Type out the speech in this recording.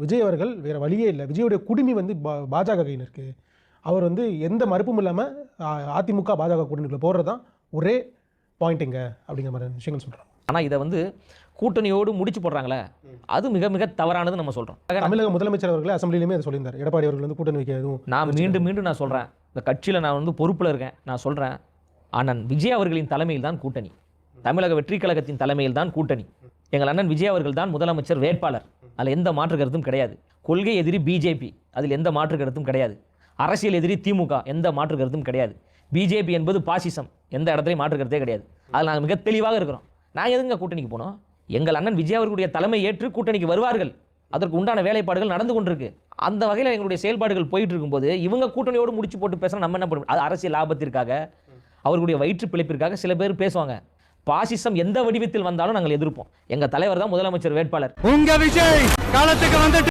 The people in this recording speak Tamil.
விஜய் அவர்கள் வேற வழியே இல்லை. விஜயோடைய குடுமி வந்து பாஜக கையில் இருக்கு. அவர் வந்து எந்த மறுப்பும் இல்லாமல் அதிமுக பாஜக கூட்டணிக்குள்ள போடுறது தான் ஒரே பாயிண்ட்டுங்க அப்படிங்கிற மாதிரி விஷயங்கள் சொல்கிறாங்க. ஆனால் இதை வந்து கூட்டணியோடு முடிச்சு போடுறாங்களே, அது மிக மிக தவறானது நம்ம சொல்கிறோம். தமிழக முதலமைச்சர் அவர்களே அசம்பிளிலுமே அதை சொல்லியிருந்தார். எடப்பாடி அவர்கள் வந்து கூட்டணி வைக்க எதுவும் நான் மீண்டும் நான் சொல்கிறேன், இந்த கட்சியில் நான் வந்து பொறுப்பில் இருக்கேன். நான் சொல்கிறேன், அண்ணன் விஜய் அவர்களின் தலைமையில் தான் கூட்டணி, தமிழக வெற்றி கழகத்தின் தலைமையில் தான் கூட்டணி. எங்கள் அண்ணன் விஜய் அவர்கள் தான் முதலமைச்சர் வேட்பாளர். அதில் எந்த மாற்று கருத்தும் கிடையாது. கொள்கை எதிரி பிஜேபி, அதில் எந்த மாற்று கருத்தும் கிடையாது. அரசியல் எதிரி திமுக, எந்த மாற்று கருத்தும் கிடையாது. பிஜேபி என்பது பாசிசம், எந்த இடத்துலையும் மாற்று கருத்தே கிடையாது. அதில் நாங்கள் மிக தெளிவாக இருக்கிறோம். நான் எதுங்க கூட்டணிக்கு போனோம்? எங்கள் அண்ணன் விஜய் அவர்களுடைய தலைமை ஏற்று கூட்டணிக்கு வருவார்கள். அதற்கு உண்டான வேலைப்பாடுகள் நடந்து கொண்டிருக்கு. அந்த வகையில் எங்களுடைய செயல்பாடுகள் போயிட்டு இருக்கும்போது இவங்க கூட்டணியோடு முடிச்சு போட்டு பேசுகிறோம். நம்ம என்ன பண்ணுவோம்? அது அரசியல் லாபத்திற்காக, அவர்களுடைய வயிற்று பிழைப்பிற்காக சில பேர் பேசுவாங்க. பாசிசம் எந்த வடிவத்தில் வந்தாலும் நாங்கள் எதிர்ப்போம். எங்கள் தலைவர் தான் முதலமைச்சர் வேட்பாளர். உங்க விஜய் காலத்துக்கு வந்து